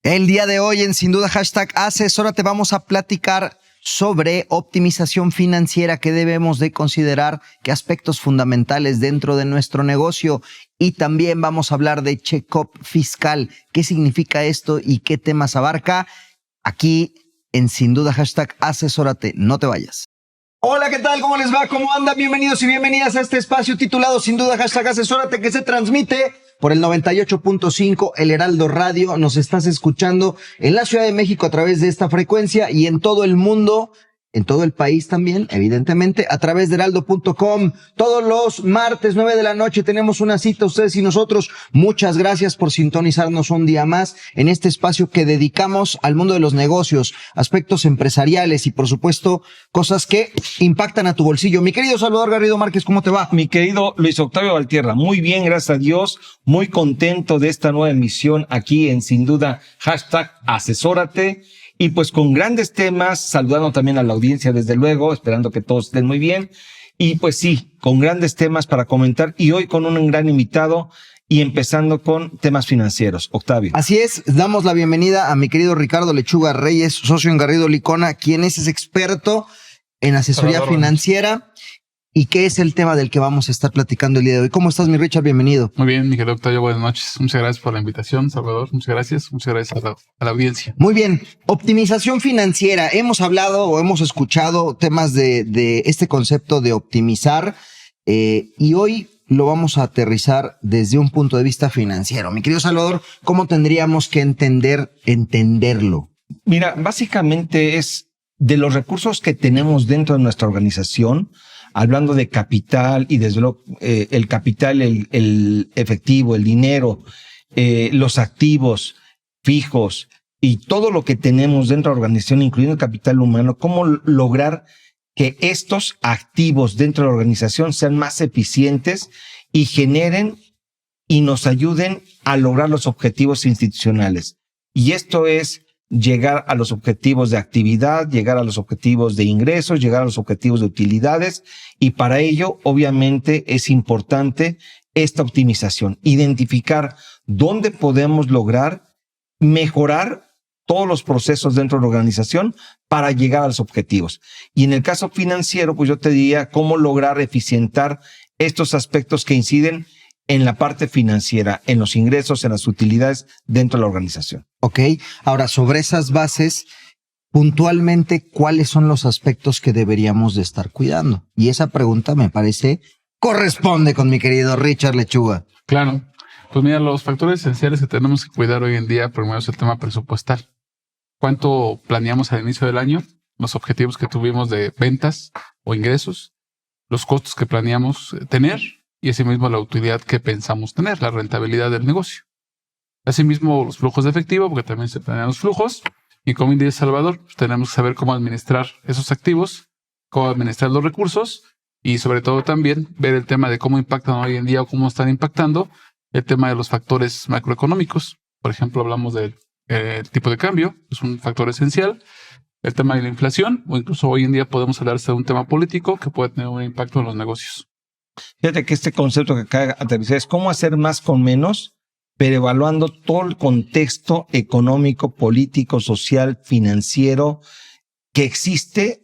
El día de hoy en Sin Duda #Asesórate vamos a platicar sobre optimización financiera, qué debemos de considerar, qué aspectos fundamentales dentro de nuestro negocio, y también vamos a hablar de check-up fiscal, qué significa esto y qué temas abarca aquí en Sin Duda #Asesórate. No te vayas. Hola, ¿qué tal? ¿Cómo les va? ¿Cómo andan? Bienvenidos y bienvenidas a este espacio titulado Sin Duda #Asesórate, que se transmite por el 98.5 El Heraldo Radio. Nos estás escuchando en la Ciudad de México a través de esta frecuencia y en todo el mundo, en todo el país también, evidentemente, a través de heraldo.com. Todos los martes, 9 de la noche, tenemos una cita, ustedes y nosotros. Muchas gracias por sintonizarnos un día más en este espacio que dedicamos al mundo de los negocios, aspectos empresariales y, por supuesto, cosas que impactan a tu bolsillo. Mi querido Salvador Garrido Márquez, ¿cómo te va? Mi querido Luis Octavio Valtierra, muy bien, gracias a Dios. Muy contento de esta nueva emisión aquí en Sin Duda #Asesórate. Y pues con grandes temas, saludando también a la audiencia desde luego, esperando que todos estén muy bien. Y pues sí, con grandes temas para comentar y hoy con un gran invitado y empezando con temas financieros. Octavio. Así es, damos la bienvenida a mi querido Ricardo Lechuga Reyes, socio en Garrido Licona, quien es experto en asesoría financiera. ¿Y qué es el tema del que vamos a estar platicando el día de hoy? ¿Cómo estás, mi Richard? Bienvenido. Muy bien, mi querido Octavio, buenas noches. Muchas gracias por la invitación, Salvador. Muchas gracias a la audiencia. Muy bien. Optimización financiera. Hemos hablado o hemos escuchado temas de este concepto de optimizar y hoy lo vamos a aterrizar desde un punto de vista financiero. Mi querido Salvador, ¿cómo tendríamos que entenderlo? Mira, básicamente es de los recursos que tenemos dentro de nuestra organización, hablando de capital y desde luego el capital, el efectivo, el dinero, los activos fijos y todo lo que tenemos dentro de la organización, incluyendo el capital humano, cómo lograr que estos activos dentro de la organización sean más eficientes y generen y nos ayuden a lograr los objetivos institucionales. Y esto es llegar a los objetivos de actividad, llegar a los objetivos de ingresos, llegar a los objetivos de utilidades, y para ello obviamente es importante esta optimización, identificar dónde podemos lograr mejorar todos los procesos dentro de la organización para llegar a los objetivos. Y en el caso financiero, pues yo te diría cómo lograr eficientar estos aspectos que inciden en la parte financiera, en los ingresos, en las utilidades dentro de la organización. Ok, ahora sobre esas bases, puntualmente, ¿cuáles son los aspectos que deberíamos de estar cuidando? Y esa pregunta me parece corresponde con mi querido Richard Lechuga. Claro, pues mira, los factores esenciales que tenemos que cuidar hoy en día, primero es el tema presupuestal. ¿Cuánto planeamos al inicio del año? Los objetivos que tuvimos de ventas o ingresos, los costos que planeamos tener, y asimismo la utilidad que pensamos tener, la rentabilidad del negocio. Asimismo los flujos de efectivo, porque también se planean los flujos, y como dice Salvador, pues tenemos que saber cómo administrar esos activos, cómo administrar los recursos, y sobre todo también ver el tema de cómo impactan hoy en día o cómo están impactando el tema de los factores macroeconómicos. Por ejemplo, hablamos del tipo de cambio, es un factor esencial, el tema de la inflación, o incluso hoy en día podemos hablar de un tema político que puede tener un impacto en los negocios. Fíjate que este concepto que acaba de aterrizar es cómo hacer más con menos, pero evaluando todo el contexto económico, político, social, financiero que existe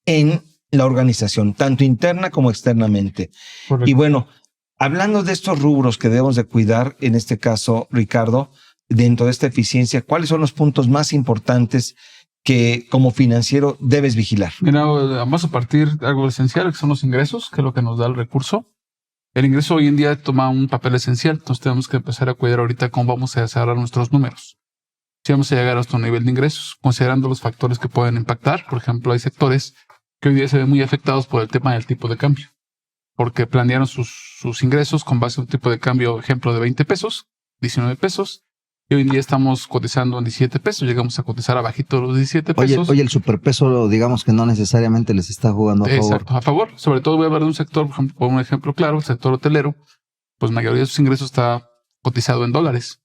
en la organización, tanto interna como externamente. Correcto. Y bueno, hablando de estos rubros que debemos de cuidar, en este caso, Ricardo, dentro de esta eficiencia, ¿cuáles son los puntos más importantes que como financiero debes vigilar? Mira, vamos a partir de algo esencial, que son los ingresos, que es lo que nos da el recurso. El ingreso hoy en día toma un papel esencial, entonces tenemos que empezar a cuidar ahorita cómo vamos a desarrollar nuestros números. Si vamos a llegar a nuestro nivel de ingresos, considerando los factores que pueden impactar. Por ejemplo, hay sectores que hoy día se ven muy afectados por el tema del tipo de cambio, porque planearon sus ingresos con base a un tipo de cambio, ejemplo, de 20 pesos, 19 pesos, y hoy en día estamos cotizando en 17 pesos, llegamos a cotizar abajito de los 17 pesos. Oye, el superpeso, digamos que no necesariamente les está jugando a favor. Exacto, a favor. Sobre todo voy a hablar de un sector, por ejemplo, por un ejemplo claro, el sector hotelero, pues la mayoría de sus ingresos está cotizado en dólares.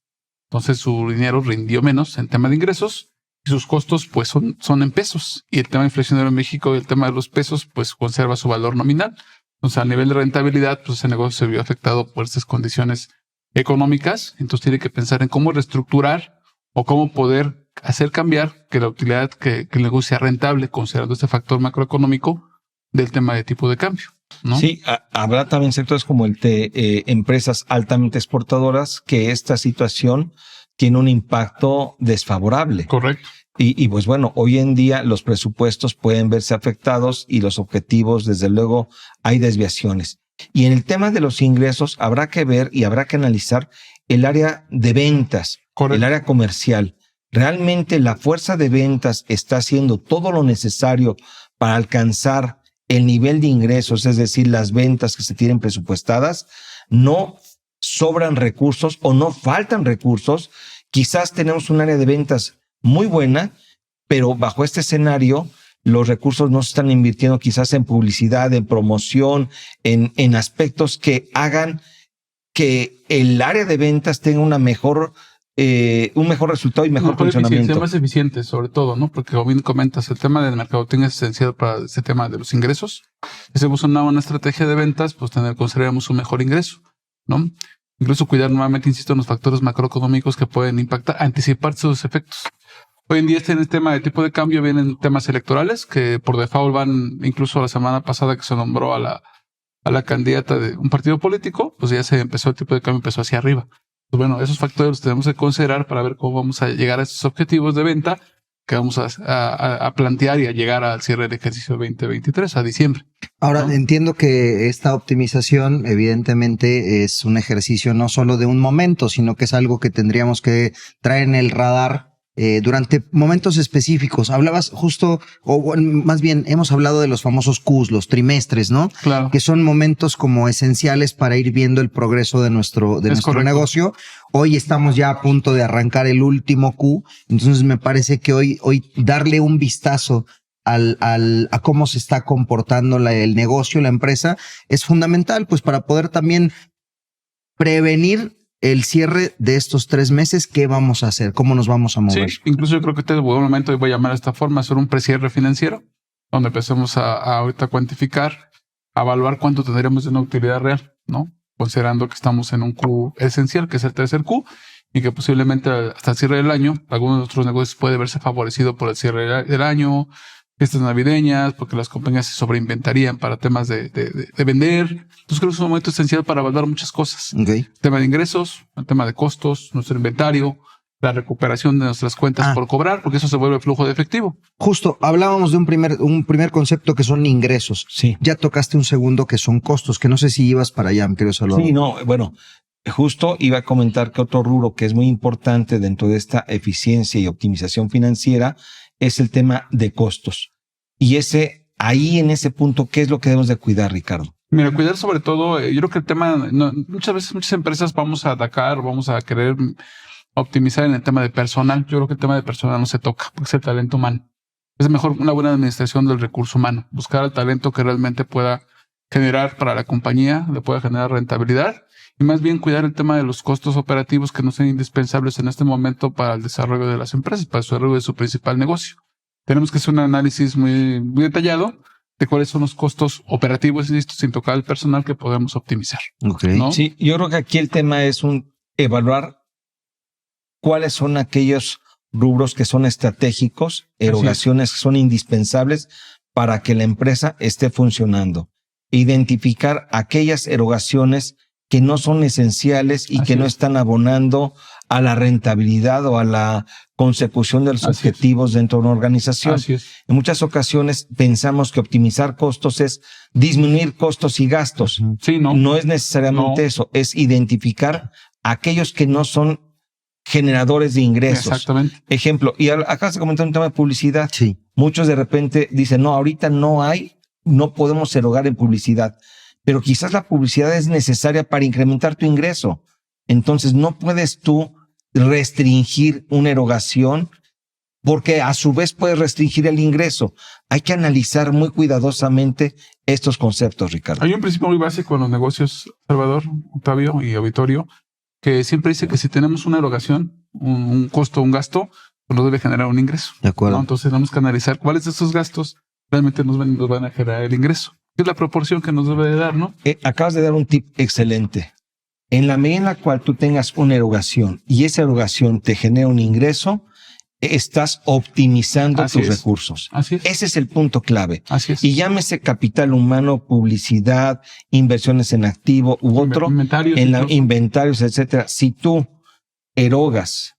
Entonces su dinero rindió menos en tema de ingresos y sus costos pues son en pesos. Y el tema inflacionario en México y el tema de los pesos pues conserva su valor nominal. Entonces, a nivel de rentabilidad, pues ese negocio se vio afectado por estas condiciones económicas. Entonces, tiene que pensar en cómo reestructurar o cómo poder hacer cambiar que la utilidad, que el negocio sea rentable, considerando este factor macroeconómico del tema de tipo de cambio, ¿no? Sí, habrá también sectores como el de empresas altamente exportadoras que esta situación tiene un impacto desfavorable. Correcto. Y pues bueno, hoy en día los presupuestos pueden verse afectados y los objetivos, desde luego, hay desviaciones. Y en el tema de los ingresos habrá que ver y habrá que analizar el área de ventas, Correcto. el área comercial. ¿Realmente la fuerza de ventas está haciendo todo lo necesario para alcanzar el nivel de ingresos, es decir, las ventas que se tienen presupuestadas? No sobran recursos o no faltan recursos. Quizás tenemos un área de ventas muy buena, pero bajo este escenario los recursos no se están invirtiendo quizás en publicidad, en promoción, en aspectos que hagan que el área de ventas tenga un mejor resultado y mejor funcionamiento. Sea más eficiente, sobre todo, ¿no? Porque como bien comentas, el tema del mercadotecnia es esencial para este tema de los ingresos. Si hacemos una buena estrategia de ventas, pues consideramos un mejor ingreso, ¿no? Incluso cuidar nuevamente, insisto, en los factores macroeconómicos que pueden impactar, anticipar sus efectos. Hoy en día en el tema de tipo de cambio vienen temas electorales que por default van, incluso la semana pasada que se nombró a la candidata de un partido político, pues ya se empezó, el tipo de cambio empezó hacia arriba. Pues bueno, esos factores los tenemos que considerar para ver cómo vamos a llegar a esos objetivos de venta que vamos a plantear y a llegar al cierre del ejercicio 2023 a diciembre. Ahora, ¿no? entiendo que esta optimización evidentemente es un ejercicio no solo de un momento, sino que es algo que tendríamos que traer en el radar durante momentos específicos. Hablabas justo, o más bien hemos hablado de los famosos Qs, los trimestres, ¿no? Claro. Que son momentos como esenciales para ir viendo el progreso de nuestro negocio. Hoy estamos ya a punto de arrancar el último Q, entonces me parece que hoy darle un vistazo a cómo se está comportando el negocio, la empresa, es fundamental, pues para poder también prevenir el cierre de estos 3 meses. ¿Qué vamos a hacer? ¿Cómo nos vamos a mover? Sí, incluso yo creo que este es un buen momento, y voy a llamar de esta forma, hacer un precierre financiero, donde empecemos a ahorita cuantificar, a evaluar cuánto tendríamos de una utilidad real, ¿no? Considerando que estamos en un Q esencial, que es el tercer Q, y que posiblemente hasta el cierre del año, algunos de nuestros negocios puede verse favorecido por el cierre del año, fiestas navideñas, porque las compañías se sobreinventarían para temas de vender. Entonces creo que es un momento esencial para evaluar muchas cosas. Okay. El tema de ingresos, el tema de costos, nuestro inventario, la recuperación de nuestras cuentas por cobrar, porque eso se vuelve flujo de efectivo. Justo, hablábamos de un primer concepto que son ingresos. Sí. Ya tocaste un segundo que son costos, que no sé si ibas para allá, mi querido Salvador. Sí, no, bueno, justo iba a comentar que otro rubro que es muy importante dentro de esta eficiencia y optimización financiera es el tema de costos. Y ahí en ese punto, ¿qué es lo que debemos de cuidar, Ricardo? Mira, cuidar sobre todo, yo creo que el tema, muchas veces muchas empresas vamos a atacar, vamos a querer optimizar en el tema de personal. Yo creo que el tema de personal no se toca, porque es el talento humano. Es mejor una buena administración del recurso humano, buscar el talento que realmente pueda generar para la compañía, le pueda generar rentabilidad, y más bien cuidar el tema de los costos operativos que no sean indispensables en este momento para el desarrollo de las empresas, para el desarrollo de su principal negocio. Tenemos que hacer un análisis muy, muy detallado de cuáles son los costos operativos, insisto, sin tocar el personal, que podemos optimizar. Okay. ¿No? Sí, yo creo que aquí el tema es evaluar cuáles son aquellos rubros que son estratégicos, erogaciones que son indispensables para que la empresa esté funcionando. Identificar aquellas erogaciones que no son esenciales y que no están abonando a la rentabilidad o a la consecución de los objetivos dentro de una organización. Así es. En muchas ocasiones pensamos que optimizar costos es disminuir costos y gastos. Sí, no. No es necesariamente eso, es identificar aquellos que no son generadores de ingresos. Exactamente. Ejemplo, y acá se comentó un tema de publicidad. Sí. Muchos de repente dicen, no, ahorita no podemos erogar en publicidad, pero quizás la publicidad es necesaria para incrementar tu ingreso. Entonces no puedes tú restringir una erogación porque a su vez puedes restringir el ingreso. Hay que analizar muy cuidadosamente estos conceptos, Ricardo. Hay un principio muy básico en los negocios, Salvador, Octavio y auditorio, que siempre dice que si tenemos una erogación, un costo, un gasto, pues nos debe generar un ingreso. De acuerdo. ¿No? Entonces tenemos que analizar cuáles de esos gastos realmente nos van a generar el ingreso. Es la proporción que nos debe de dar, ¿no? Acabas de dar un tip excelente. En la medida en la cual tú tengas una erogación y esa erogación te genera un ingreso, estás optimizando Así tus es. recursos. Así es. Ese es el punto clave. Así es. Y llámese capital humano, publicidad, inversiones en activo u otro, Inventarios, en incluso. inventarios, etcétera. Si tú erogas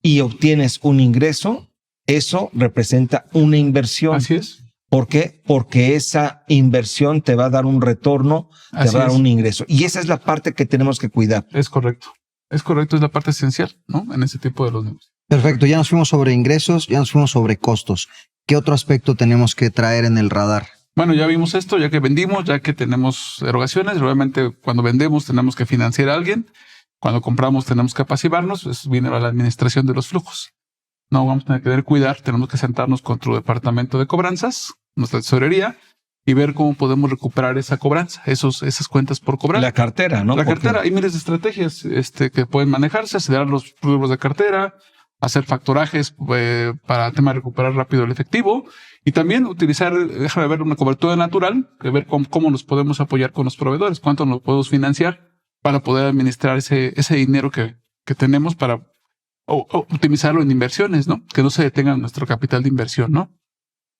y obtienes un ingreso, eso representa una inversión. Así es. ¿Por qué? Porque esa inversión te va a dar un retorno, te Así va a dar es. un ingreso. Y esa es la parte que tenemos que cuidar. Es correcto. Es correcto, es la parte esencial, ¿no? En ese tipo de los negocios. Perfecto, ya nos fuimos sobre ingresos, ya nos fuimos sobre costos. ¿Qué otro aspecto tenemos que traer en el radar? Bueno, ya vimos esto, ya que vendimos, ya que tenemos erogaciones. Realmente cuando vendemos tenemos que financiar a alguien. Cuando compramos tenemos que pasivarnos. Eso viene a la administración de los flujos. No vamos a tener que cuidar, tenemos que sentarnos con tu departamento de cobranzas, nuestra tesorería, y ver cómo podemos recuperar esa cobranza, esas cuentas por cobrar. La cartera, ¿no? La Porque cartera, hay miles de estrategias que pueden manejarse, acelerar los flujos de cartera, hacer factorajes para tema de recuperar rápido el efectivo y también utilizar, déjame ver, una cobertura natural, que ver cómo nos podemos apoyar con los proveedores, cuánto nos podemos financiar para poder administrar ese dinero que tenemos para o optimizarlo en inversiones, ¿no? Que no se detenga nuestro capital de inversión, ¿no?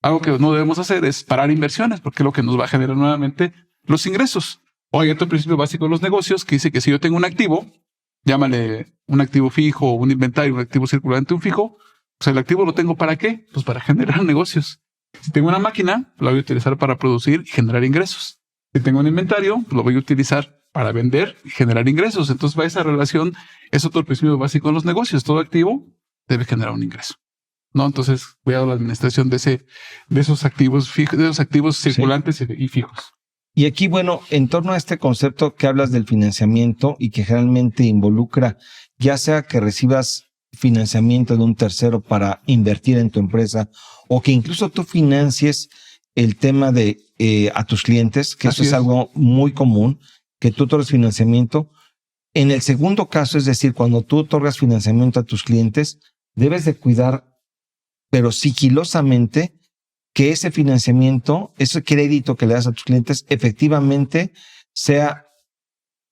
Algo que no debemos hacer es parar inversiones, porque es lo que nos va a generar nuevamente los ingresos. O hay otro principio básico de los negocios que dice que si yo tengo un activo, llámale un activo fijo, un inventario, un activo circulante, un fijo, pues el activo lo tengo ¿para qué? Pues para generar negocios. Si tengo una máquina, la voy a utilizar para producir y generar ingresos. Si tengo un inventario, pues lo voy a utilizar para vender y generar ingresos. Entonces va esa relación, es otro principio básico de los negocios. Todo activo debe generar un ingreso, ¿no? Entonces, cuidado la administración de esos activos fijos, de esos activos circulantes y fijos. Y aquí, bueno, en torno a este concepto que hablas del financiamiento y que generalmente involucra, ya sea que recibas financiamiento de un tercero para invertir en tu empresa o que incluso tú financies el tema de a tus clientes, que Así eso es algo muy común, que tú otorgas financiamiento. En el segundo caso, es decir, cuando tú otorgas financiamiento a tus clientes, debes de cuidar, pero sigilosamente, que ese financiamiento, ese crédito que le das a tus clientes, efectivamente sea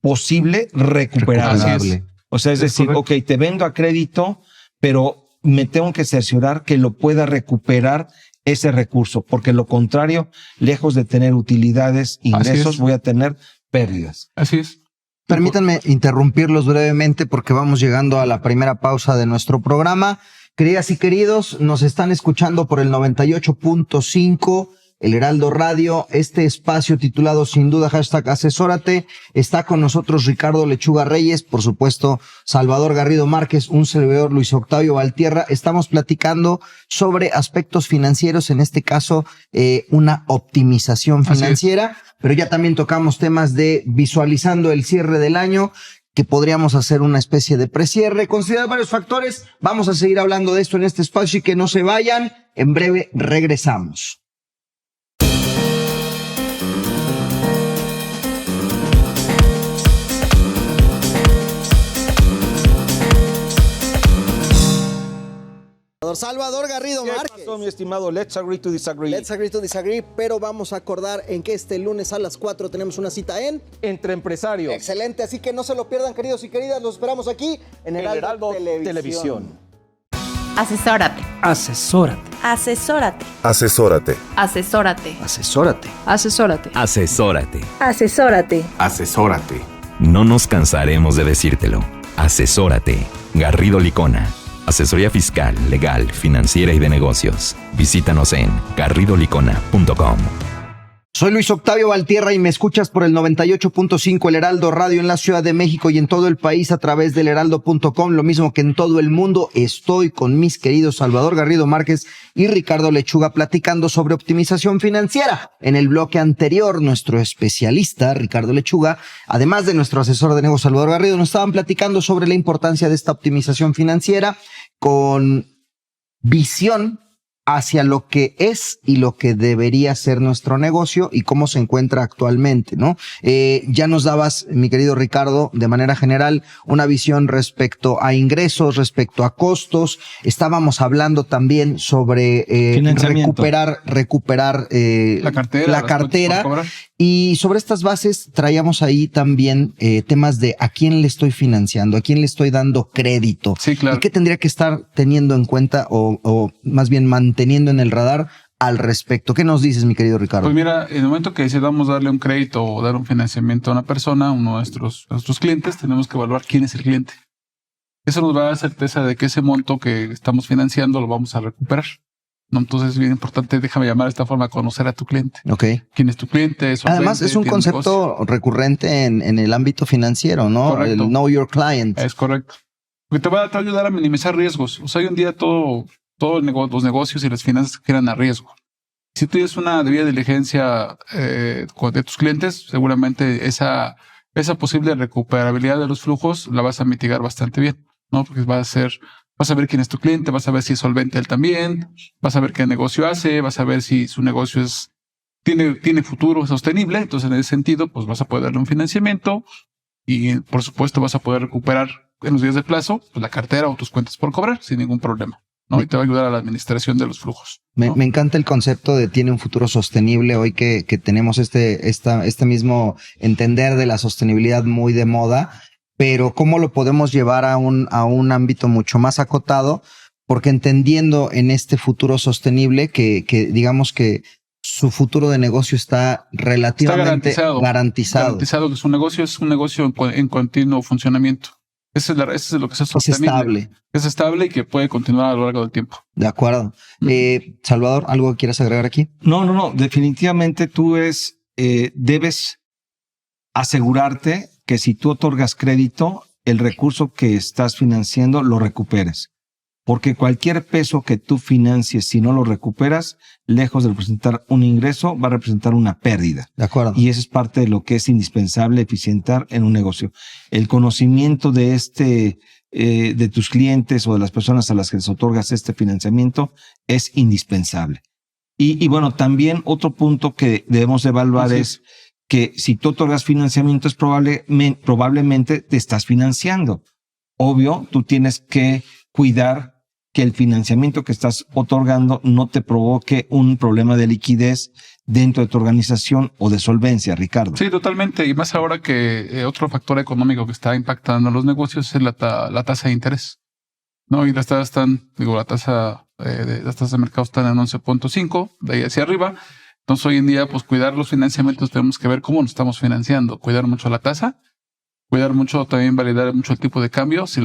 posible recuperarlo. Así es. O sea, es decir, correcto. ok, te vendo a crédito, pero me tengo que cerciorar que lo pueda recuperar ese recurso, porque lo contrario, lejos de tener utilidades, ingresos, es. voy a tener pérdidas. Así es. Permítanme interrumpirlos brevemente porque vamos llegando a la primera pausa de nuestro programa. Queridas y queridos, nos están escuchando por el 98.5, el Heraldo Radio. Este espacio titulado sin duda #asesórate. Está con nosotros Ricardo Lechuga Reyes, por supuesto Salvador Garrido Márquez, un servidor Luis Octavio Valtierra. Estamos platicando sobre aspectos financieros, en este caso una optimización financiera, pero ya también tocamos temas de visualizando el cierre del año, que podríamos hacer una especie de precierre, considerar varios factores. Vamos a seguir hablando de esto en este espacio y que no se vayan. En breve regresamos. Salvador Garrido Márquez. ¿Qué pasó, mi estimado? Let's agree to disagree. Let's agree to disagree, pero vamos a acordar en que este lunes a las 4 tenemos una cita en Entre empresarios. Excelente, así que no se lo pierdan, queridos y queridas. Los esperamos aquí en Heraldo Televisión. Asesórate. Asesórate. Asesórate. Asesórate. Asesórate. Asesórate. Asesórate. Asesórate. Asesórate. Asesórate. No nos cansaremos de decírtelo. Asesórate. Garrido Licona. Asesoría fiscal, legal, financiera y de negocios. Visítanos en garridolicona.com. Soy Luis Octavio Valtierra y me escuchas por el 98.5 El Heraldo Radio en la Ciudad de México y en todo el país a través del heraldo.com, lo mismo que en todo el mundo. Estoy con mis queridos Salvador Garrido Márquez y Ricardo Lechuga platicando sobre optimización financiera. En el bloque anterior, nuestro especialista Ricardo Lechuga, además de nuestro asesor de negocios Salvador Garrido, nos estaban platicando sobre la importancia de esta optimización financiera con visión hacia lo que es y lo que debería ser nuestro negocio y cómo se encuentra actualmente, ¿no? Ya nos dabas, mi querido Ricardo, de manera general, una visión respecto a ingresos, respecto a costos. Estábamos hablando también sobre recuperar la cartera. Y sobre estas bases traíamos ahí también temas de a quién le estoy financiando, a quién le estoy dando crédito. Sí, claro. ¿Y qué tendría que estar teniendo en cuenta o más bien manteniendo en el radar al respecto? ¿Qué nos dices, mi querido Ricardo? Pues mira, en el momento que decidamos darle un crédito o dar un financiamiento a una persona, uno de nuestros clientes, tenemos que evaluar quién es el cliente. Eso nos va a dar certeza de que ese monto que estamos financiando lo vamos a recuperar. ¿No? Entonces es bien importante, déjame llamar de esta forma, a conocer a tu cliente. Ok. ¿Quién es tu cliente? Además, es un concepto recurrente en el ámbito financiero, ¿no? Correcto. El know your client. Es correcto. Porque te va a ayudar a minimizar riesgos. O sea, hoy en día todos los negocios y las finanzas giran a riesgo. Si tú tienes una debida diligencia de tus clientes, seguramente esa posible recuperabilidad de los flujos la vas a mitigar bastante bien, ¿no? Porque vas a ver quién es tu cliente, vas a ver si es solvente él también, vas a ver qué negocio hace, vas a ver si su negocio tiene futuro sostenible. Entonces, en ese sentido, pues vas a poder darle un financiamiento y, por supuesto, vas a poder recuperar en los días de plazo pues, la cartera o tus cuentas por cobrar sin ningún problema, ¿no? Y te va a ayudar a la administración de los flujos, ¿no? Me encanta el concepto de tiene un futuro sostenible hoy que tenemos este mismo entender de la sostenibilidad muy de moda. Pero ¿cómo lo podemos llevar a un ámbito mucho más acotado? Porque entendiendo en este futuro sostenible que digamos que su futuro de negocio está relativamente garantizado. Garantizado que su negocio es un negocio en continuo funcionamiento. Ese es lo que es sostenible. Es estable y que puede continuar a lo largo del tiempo. De acuerdo. Salvador, ¿algo que quieras agregar aquí? No. Definitivamente tú debes asegurarte que si tú otorgas crédito, el recurso que estás financiando lo recuperes. Porque cualquier peso que tú financies, si no lo recuperas, lejos de representar un ingreso, va a representar una pérdida. De acuerdo. Y eso es parte de lo que es indispensable eficientar en un negocio. El conocimiento de de tus clientes o de las personas a las que les otorgas este financiamiento es indispensable. Y bueno, también otro punto que debemos evaluar es que si tú otorgas financiamiento es probablemente te estás financiando. Obvio, tú tienes que cuidar que el financiamiento que estás otorgando no te provoque un problema de liquidez dentro de tu organización o de solvencia, Ricardo. Sí, totalmente. Y más ahora que otro factor económico que está impactando a los negocios es la tasa de interés, ¿no? Y las tasas las tasas de mercado están en 11.5, de ahí hacia arriba. Entonces, hoy en día, pues cuidar los financiamientos, tenemos que ver cómo nos estamos financiando, cuidar mucho la tasa, cuidar mucho, también validar mucho el tipo de cambio. Si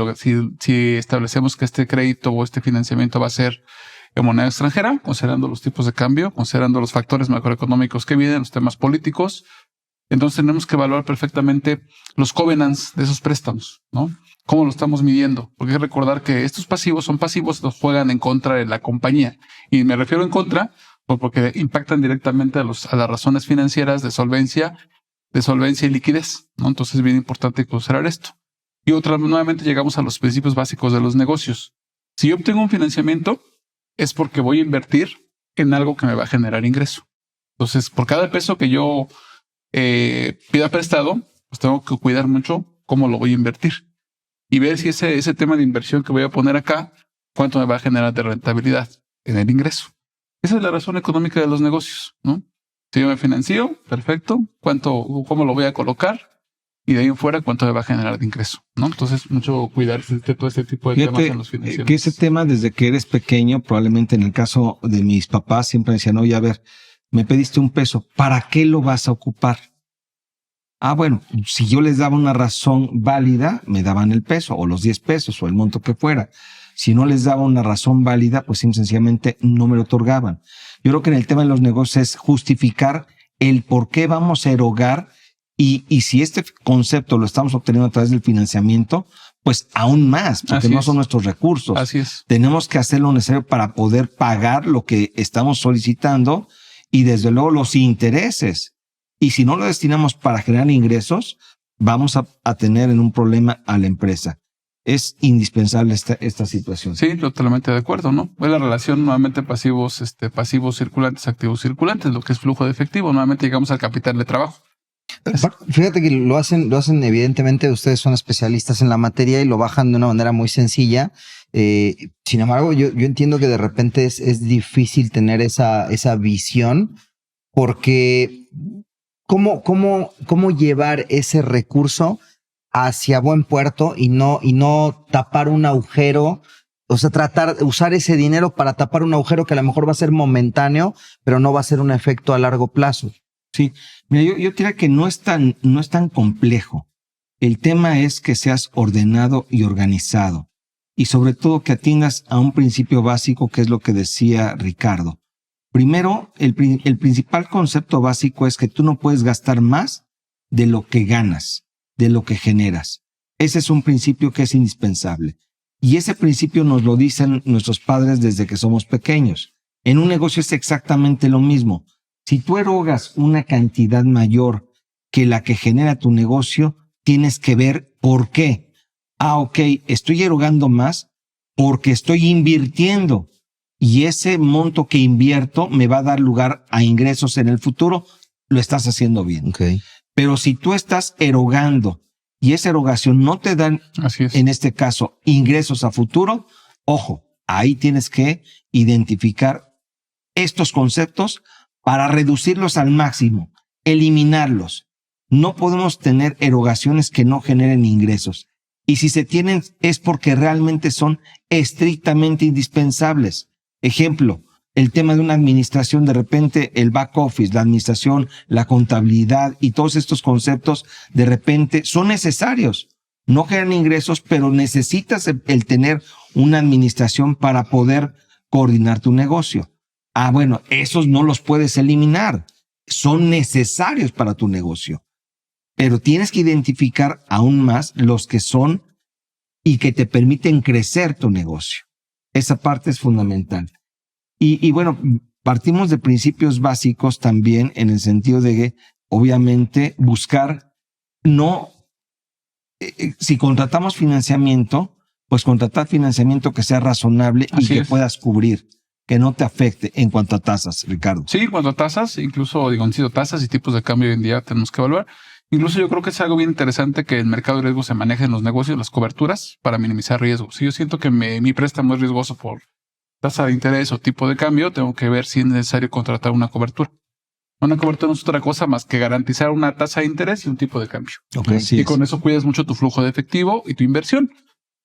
establecemos que este crédito o este financiamiento va a ser en moneda extranjera, considerando los tipos de cambio, considerando los factores macroeconómicos que vienen, los temas políticos, entonces tenemos que evaluar perfectamente los covenants de esos préstamos, ¿no? ¿Cómo lo estamos midiendo? Porque hay que recordar que estos pasivos son pasivos, los juegan en contra de la compañía. Y me refiero en contra porque impactan directamente a las razones financieras de solvencia y liquidez, ¿no? Entonces es bien importante considerar esto. Y nuevamente llegamos a los principios básicos de los negocios. Si yo obtengo un financiamiento, es porque voy a invertir en algo que me va a generar ingreso. Entonces, por cada peso que yo pida prestado, pues tengo que cuidar mucho cómo lo voy a invertir y ver si ese tema de inversión que voy a poner acá, cuánto me va a generar de rentabilidad en el ingreso. Esa es la razón económica de los negocios, ¿no? Si yo me financio, perfecto. ¿Cómo lo voy a colocar? Y de ahí en fuera, ¿cuánto me va a generar de ingreso? ¿No? Entonces, mucho cuidar todo este tipo de temas en los financieros. Que ese tema, desde que eres pequeño, probablemente en el caso de mis papás, siempre decían, oye, a ver, me pediste $1, ¿para qué lo vas a ocupar? Ah, bueno, si yo les daba una razón válida, me daban el peso, o los $10, o el monto que fuera. Si no les daba una razón válida, pues sencillamente no me lo otorgaban. Yo creo que en el tema de los negocios es justificar el por qué vamos a erogar y si este concepto lo estamos obteniendo a través del financiamiento, pues aún más, porque no son nuestros recursos. Así es. Tenemos que hacer lo necesario para poder pagar lo que estamos solicitando y desde luego los intereses. Y si no lo destinamos para generar ingresos, vamos a tener en un problema a la empresa. es indispensable esta situación. Sí, totalmente de acuerdo, ¿no? Es la relación nuevamente pasivos circulantes, activos circulantes, lo que es flujo de efectivo. Nuevamente llegamos al capital de trabajo. Fíjate que lo hacen evidentemente, ustedes son especialistas en la materia y lo bajan de una manera muy sencilla. Sin embargo, yo entiendo que de repente es difícil tener esa visión, porque ¿cómo llevar ese recurso hacia buen puerto y no tapar un agujero? O sea, tratar de usar ese dinero para tapar un agujero que a lo mejor va a ser momentáneo, pero no va a ser un efecto a largo plazo. Sí, mira, yo diría que no es tan complejo. El tema es que seas ordenado y organizado, y sobre todo que atiendas a un principio básico, que es lo que decía Ricardo. Primero, el principal concepto básico es que tú no puedes gastar más de lo que ganas, de lo que generas. Ese es un principio que es indispensable. Y ese principio nos lo dicen nuestros padres desde que somos pequeños. En un negocio es exactamente lo mismo. Si tú erogas una cantidad mayor que la que genera tu negocio, tienes que ver por qué. Ok, estoy erogando más porque estoy invirtiendo. Y ese monto que invierto me va a dar lugar a ingresos en el futuro. Lo estás haciendo bien. Okay. Pero si tú estás erogando y esa erogación no te dan, en este caso, ingresos a futuro, ojo, ahí tienes que identificar estos conceptos para reducirlos al máximo, eliminarlos. No podemos tener erogaciones que no generen ingresos. Y si se tienen es porque realmente son estrictamente indispensables. Ejemplo, el tema de una administración, de repente el back office, la administración, la contabilidad y todos estos conceptos de repente son necesarios. No generan ingresos, pero necesitas el tener una administración para poder coordinar tu negocio. Bueno, esos no los puedes eliminar. Son necesarios para tu negocio. Pero tienes que identificar aún más los que son y que te permiten crecer tu negocio. Esa parte es fundamental. Y bueno, partimos de principios básicos también en el sentido de que, obviamente, buscar si contratamos financiamiento, pues contratar financiamiento que sea razonable y que puedas cubrir, que no te afecte en cuanto a tasas, Ricardo. Sí, en cuanto a tasas, incluso, tasas y tipos de cambio hoy en día tenemos que evaluar. Incluso yo creo que es algo bien interesante que el mercado de riesgo se maneje en los negocios, las coberturas, para minimizar riesgos. Si yo siento que mi préstamo es riesgoso por tasa de interés o tipo de cambio, tengo que ver si es necesario contratar una cobertura. Una cobertura no es otra cosa más que garantizar una tasa de interés y un tipo de cambio. Okay, y con eso cuidas mucho tu flujo de efectivo y tu inversión,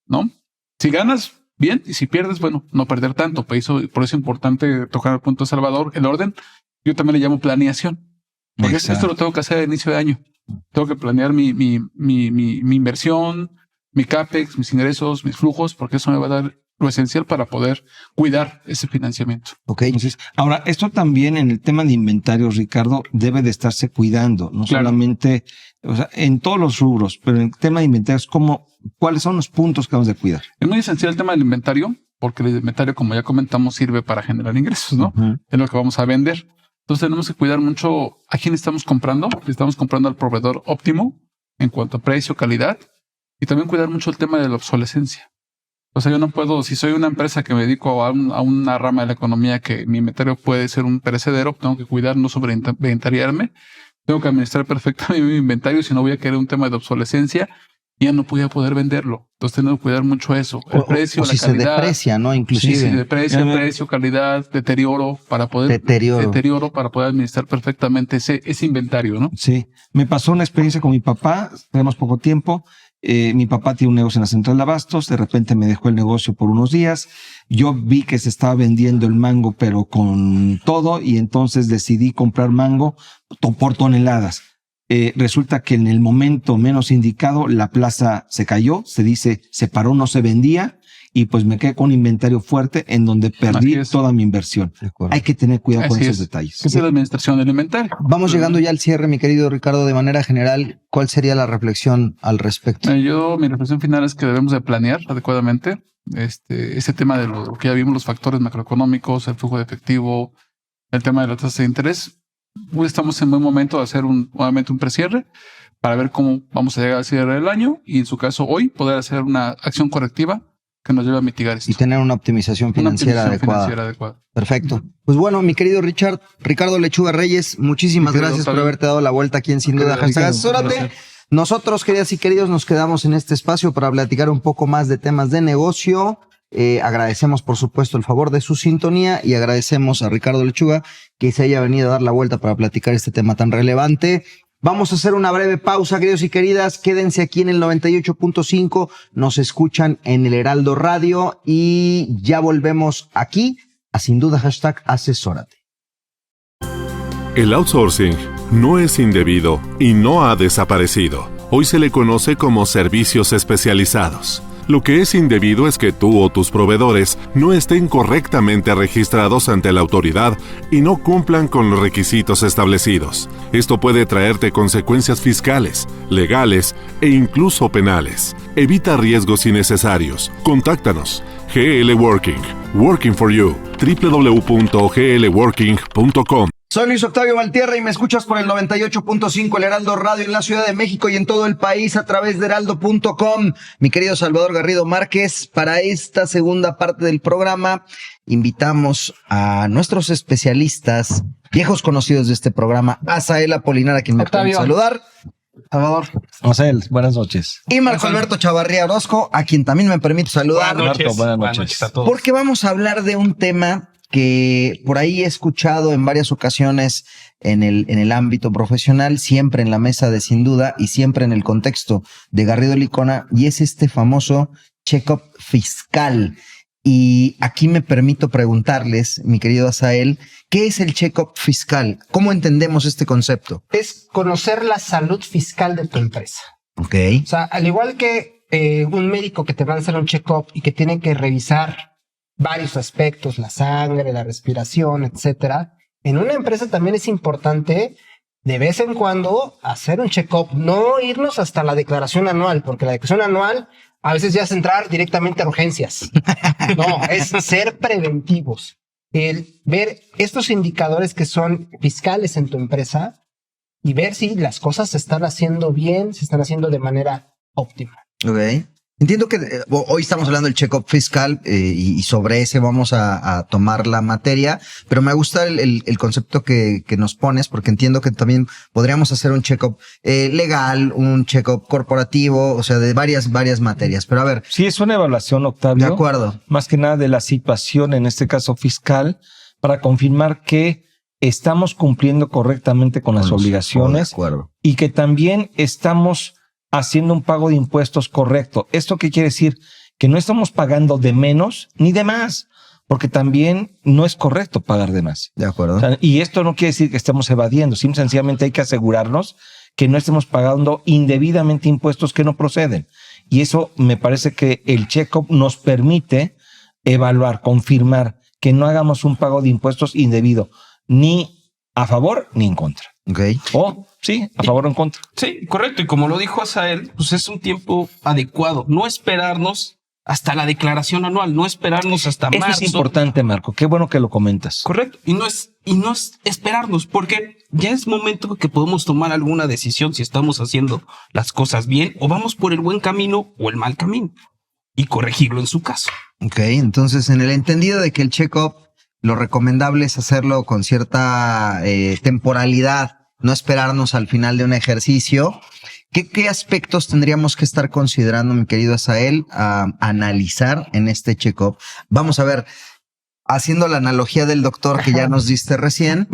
¿no? Si ganas, bien, y si pierdes, bueno, no perder tanto. Por eso es importante tocar el punto de Salvador, el orden. Yo también le llamo planeación. Porque esto lo tengo que hacer a inicio de año. Tengo que planear mi inversión, mi CAPEX, mis ingresos, mis flujos, porque eso me va a dar lo esencial para poder cuidar ese financiamiento. Ok. Entonces, ahora, esto también en el tema de inventarios, Ricardo, debe de estarse cuidando, no solamente, o sea, en todos los rubros, pero en el tema de inventarios, ¿cuáles son los puntos que vamos a cuidar? Es muy esencial el tema del inventario, porque el inventario, como ya comentamos, sirve para generar ingresos, ¿no? Es lo que vamos a vender. Entonces tenemos que cuidar mucho a quién estamos comprando. Estamos comprando al proveedor óptimo en cuanto a precio, calidad, y también cuidar mucho el tema de la obsolescencia. O sea, yo no puedo, si soy una empresa que me dedico a una rama de la economía que mi inventario puede ser un perecedero, tengo que cuidar, no sobreinventariarme, tengo que administrar perfectamente mi inventario, si no voy a querer un tema de obsolescencia, ya no voy a poder venderlo. Entonces tengo que cuidar mucho eso. El precio, o la si calidad. Se deprecia, ¿no? Inclusive. Sí, precio, calidad, deterioro para poder administrar perfectamente ese inventario, ¿no? Sí. Me pasó una experiencia con mi papá, tenemos poco tiempo. Mi papá tiene un negocio en la central de abastos, de repente me dejó el negocio por unos días, yo vi que se estaba vendiendo el mango pero con todo y entonces decidí comprar mango por toneladas. Resulta que en el momento menos indicado la plaza se cayó, se paró, no se vendía y pues me quedé con un inventario fuerte en donde perdí toda mi inversión. Hay que tener cuidado con esos detalles. Esa es la administración del inventario. Vamos llegando ya al cierre, mi querido Ricardo. De manera general, ¿cuál sería la reflexión al respecto? Mi reflexión final es que debemos de planear adecuadamente ese tema de lo que ya vimos, los factores macroeconómicos, el flujo de efectivo, el tema de la tasa de interés. Hoy estamos en buen momento de hacer nuevamente un precierre para ver cómo vamos a llegar al cierre del año y en su caso hoy poder hacer una acción correctiva que nos lleve a mitigar esto. Y tener una optimización financiera adecuada. Perfecto. Pues bueno, mi querido Ricardo Lechuga Reyes, muchísimas gracias por haberte dado la vuelta aquí en Sin Duda Hashtag Asesórate. Nosotros, queridas y queridos, nos quedamos en este espacio para platicar un poco más de temas de negocio. Agradecemos, por supuesto, el favor de su sintonía y agradecemos a Ricardo Lechuga que se haya venido a dar la vuelta para platicar este tema tan relevante. Vamos a hacer una breve pausa, queridos y queridas. Quédense aquí en el 98.5. Nos escuchan en el Heraldo Radio y ya volvemos aquí a Sin Duda Hashtag Asesórate. El outsourcing no es indebido y no ha desaparecido. Hoy se le conoce como servicios especializados. Lo que es indebido es que tú o tus proveedores no estén correctamente registrados ante la autoridad y no cumplan con los requisitos establecidos. Esto puede traerte consecuencias fiscales, legales e incluso penales. Evita riesgos innecesarios. Contáctanos. GL Working. Working for you. www.glworking.com. Soy Luis Octavio Valtierra y me escuchas por el 98.5 El Heraldo Radio en la Ciudad de México y en todo el país a través de heraldo.com. Mi querido Salvador Garrido Márquez, para esta segunda parte del programa invitamos a nuestros especialistas, viejos conocidos de este programa, Asael Apolinar, a quien me pueden saludar. Salvador. Asael, buenas noches. Y Marco Alberto Chavarría Orozco, a quien también me permite saludar. Buenas noches a todos. Porque vamos a hablar de un tema que por ahí he escuchado en varias ocasiones en el ámbito profesional, siempre en la mesa de Sin Duda y siempre en el contexto de Garrido Licona, y es este famoso check-up fiscal. Y aquí me permito preguntarles, mi querido Asael, ¿qué es el check-up fiscal? ¿Cómo entendemos este concepto? Es conocer la salud fiscal de tu empresa. Ok. O sea, al igual que un médico que te va a hacer un check-up y que tiene que revisar varios aspectos, la sangre, la respiración, etcétera. En una empresa también es importante de vez en cuando hacer un check-up, no irnos hasta la declaración anual, porque la declaración anual a veces ya es entrar directamente a urgencias. No, es ser preventivos. El ver estos indicadores que son fiscales en tu empresa y ver si las cosas se están haciendo bien, se están haciendo de manera óptima. Ok. Entiendo que hoy estamos hablando del check-up fiscal y sobre ese vamos a tomar la materia, pero me gusta el concepto que nos pones porque entiendo que también podríamos hacer un check-up legal, un check-up corporativo, o sea, de varias materias. Pero a ver. Sí, es una evaluación, Octavio. De acuerdo. Más que nada de la situación, en este caso fiscal, para confirmar que estamos cumpliendo correctamente con las obligaciones de acuerdo. Y que también estamos haciendo un pago de impuestos correcto. ¿Esto qué quiere decir? Que no estamos pagando de menos ni de más, porque también no es correcto pagar de más. De acuerdo. O sea, y esto no quiere decir que estemos evadiendo, simple y sencillamente hay que asegurarnos que no estemos pagando indebidamente impuestos que no proceden. Y eso me parece que el check-up nos permite evaluar, confirmar que no hagamos un pago de impuestos indebido, ni a favor ni en contra. Okay. O sí, a favor o en contra. Sí, correcto. Y como lo dijo Asael, pues es un tiempo adecuado. No esperarnos hasta la declaración anual, no esperarnos hasta Esto marzo. es importante, Marco. Qué bueno que lo comentas. Correcto. Y no es esperarnos, porque ya es momento que podemos tomar alguna decisión si estamos haciendo las cosas bien o vamos por el buen camino o el mal camino y corregirlo en su caso. Ok, entonces en el entendido de que el check-up, lo recomendable es hacerlo con cierta temporalidad, no esperarnos al final de un ejercicio. ¿Qué aspectos tendríamos que estar considerando, mi querido Asael, a analizar en este check-up? Vamos a ver, haciendo la analogía del doctor que ya nos diste recién,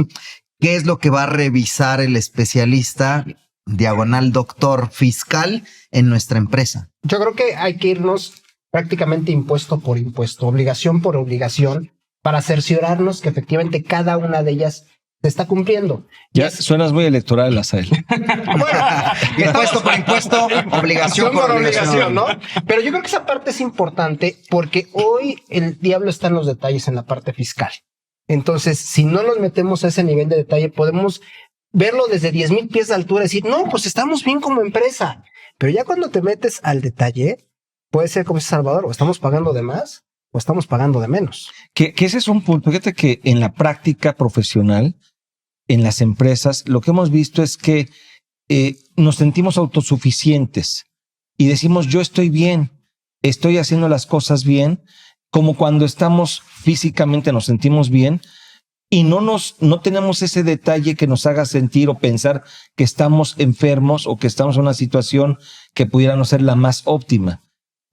¿qué es lo que va a revisar el especialista diagonal doctor fiscal en nuestra empresa? Yo creo que hay que irnos prácticamente impuesto por impuesto, obligación por obligación, para cerciorarnos que efectivamente cada una de ellas se está cumpliendo. Ya suenas muy electoral, Asael. Bueno, impuesto por impuesto, obligación por obligación, ¿no? Pero yo creo que esa parte es importante porque hoy el diablo está en los detalles en la parte fiscal. Entonces, si no nos metemos a ese nivel de detalle, podemos verlo desde 10,000 pies de altura y decir, no, pues estamos bien como empresa. Pero ya cuando te metes al detalle, puede ser como dice Salvador, o estamos pagando de más o estamos pagando de menos. Que ese es un punto. Fíjate que en la práctica profesional, en las empresas, lo que hemos visto es que nos sentimos autosuficientes y decimos yo estoy bien, estoy haciendo las cosas bien, como cuando estamos físicamente nos sentimos bien y no tenemos ese detalle que nos haga sentir o pensar que estamos enfermos o que estamos en una situación que pudiera no ser la más óptima.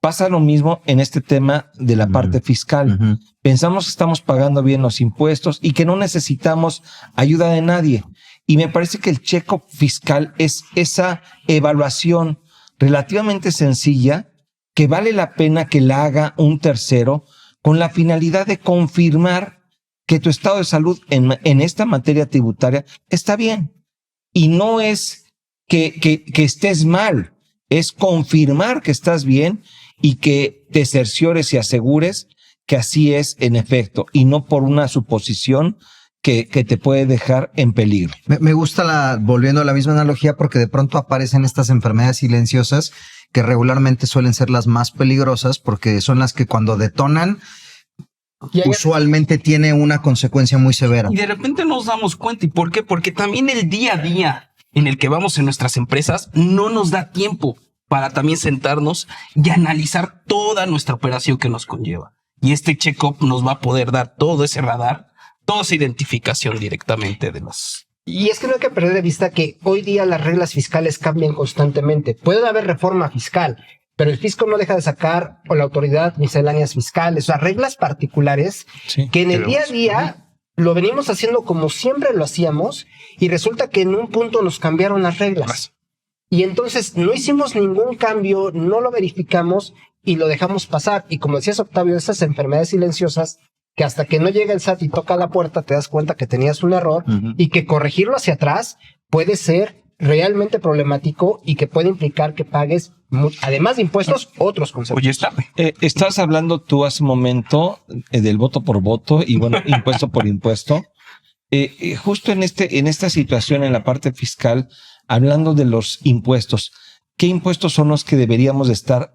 Pasa lo mismo en este tema de la parte fiscal. Pensamos que estamos pagando bien los impuestos y que no necesitamos ayuda de nadie. Y me parece que el check-up fiscal es esa evaluación relativamente sencilla que vale la pena que la haga un tercero con la finalidad de confirmar que tu estado de salud en esta materia tributaria está bien. Y no es que estés mal, es confirmar que estás bien y que te cerciores y asegures que así es en efecto y no por una suposición que te puede dejar en peligro. Me gusta volviendo a la misma analogía, porque de pronto aparecen estas enfermedades silenciosas que regularmente suelen ser las más peligrosas porque son las que cuando detonan usualmente tiene una consecuencia muy severa. Y de repente nos damos cuenta. ¿Y por qué? Porque también el día a día en el que vamos en nuestras empresas no nos da tiempo para también sentarnos y analizar toda nuestra operación que nos conlleva. Y este check-up nos va a poder dar todo ese radar, toda esa identificación directamente de los... Y es que no hay que perder de vista que hoy día las reglas fiscales cambian constantemente. Puede haber reforma fiscal, pero el fisco no deja de sacar, o la autoridad, misceláneas fiscales, o sea, reglas particulares que en el día a día lo venimos haciendo como siempre lo hacíamos y resulta que en un punto nos cambiaron las reglas. Y entonces no hicimos ningún cambio, no lo verificamos y lo dejamos pasar. Y como decías, Octavio, esas enfermedades silenciosas que hasta que no llega el SAT y toca la puerta te das cuenta que tenías un error y que corregirlo hacia atrás puede ser realmente problemático y que puede implicar que pagues, además de impuestos, otros conceptos. Oye, está. Estás hablando tú hace un momento del voto por voto y bueno, impuesto por impuesto. Justo en esta situación en la parte fiscal, hablando de los impuestos, ¿qué impuestos son los que deberíamos de estar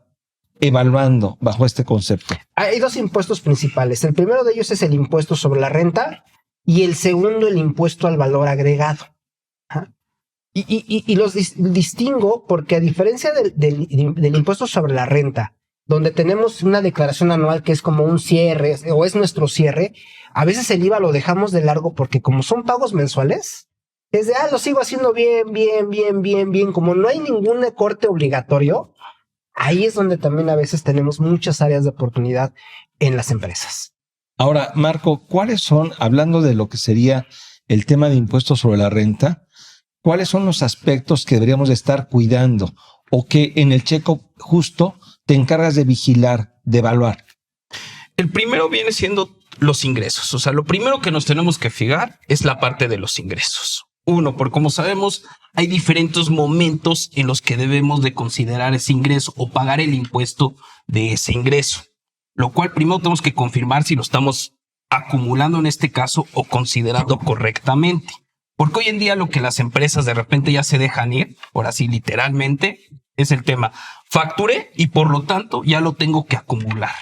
evaluando bajo este concepto? Hay dos impuestos principales. El primero de ellos es el impuesto sobre la renta y el segundo el impuesto al valor agregado. Y los distingo porque a diferencia del impuesto sobre la renta, donde tenemos una declaración anual que es como un cierre o es nuestro cierre, a veces el IVA lo dejamos de largo porque como son pagos mensuales, es de, lo sigo haciendo bien, como no hay ningún corte obligatorio, ahí es donde también a veces tenemos muchas áreas de oportunidad en las empresas. Ahora, Marco, ¿cuáles son, hablando de lo que sería el tema de impuestos sobre la renta, cuáles son los aspectos que deberíamos de estar cuidando o que en el check-up justo te encargas de vigilar, de evaluar? El primero viene siendo los ingresos. O sea, lo primero que nos tenemos que fijar es la parte de los ingresos. Uno, porque como sabemos, hay diferentes momentos en los que debemos de considerar ese ingreso o pagar el impuesto de ese ingreso. Lo cual primero tenemos que confirmar si lo estamos acumulando en este caso o considerando correctamente. Porque hoy en día lo que las empresas de repente ya se dejan ir, ahora sí literalmente, es el tema. Facturé y por lo tanto ya lo tengo que acumular.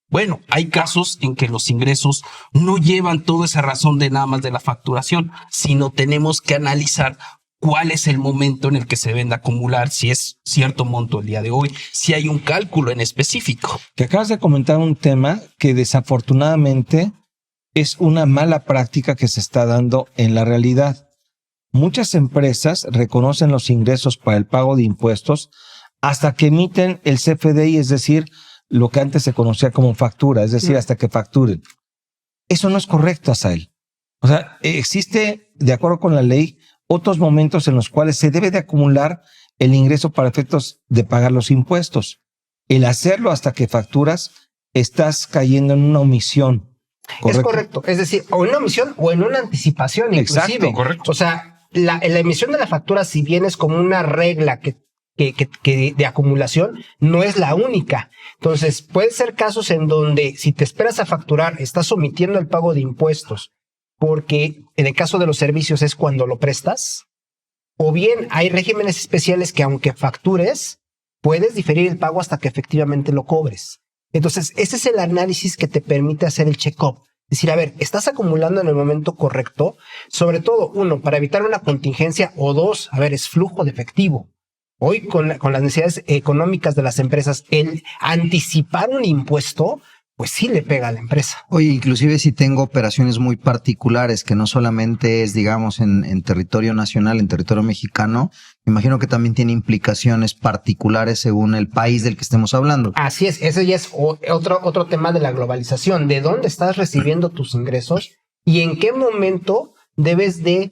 Bueno, hay casos en que los ingresos no llevan toda esa razón de nada más de la facturación, sino tenemos que analizar cuál es el momento en el que se deben de acumular, si es cierto monto el día de hoy, si hay un cálculo en específico. Te acabas de comentar un tema que desafortunadamente es una mala práctica que se está dando en la realidad. Muchas empresas reconocen los ingresos para el pago de impuestos hasta que emiten el CFDI, es decir, lo que antes se conocía como factura, es decir, hasta que facturen. Eso no es correcto, Asael. O sea, existe, de acuerdo con la ley, otros momentos en los cuales se debe de acumular el ingreso para efectos de pagar los impuestos. El hacerlo hasta que facturas, estás cayendo en una omisión. ¿Correcto? Es correcto. Es decir, o en una omisión o en una anticipación, inclusive. Exacto, correcto. O sea, la emisión de la factura, si bien es como una regla que de acumulación, no es la única. Entonces, puede ser casos en donde si te esperas a facturar, estás omitiendo el pago de impuestos, porque en el caso de los servicios es cuando lo prestas, o bien hay regímenes especiales que aunque factures, puedes diferir el pago hasta que efectivamente lo cobres. Entonces, ese es el análisis que te permite hacer el check-up. Decir, a ver, estás acumulando en el momento correcto, sobre todo, uno, para evitar una contingencia, o dos, a ver, es flujo de efectivo. Hoy con las necesidades económicas de las empresas, el anticipar un impuesto, pues sí le pega a la empresa. Oye, inclusive si tengo operaciones muy particulares, que no solamente es, digamos, en territorio nacional, en territorio mexicano, me imagino que también tiene implicaciones particulares según el país del que estemos hablando. Así es, ese ya es otro tema de la globalización, de dónde estás recibiendo tus ingresos y en qué momento debes de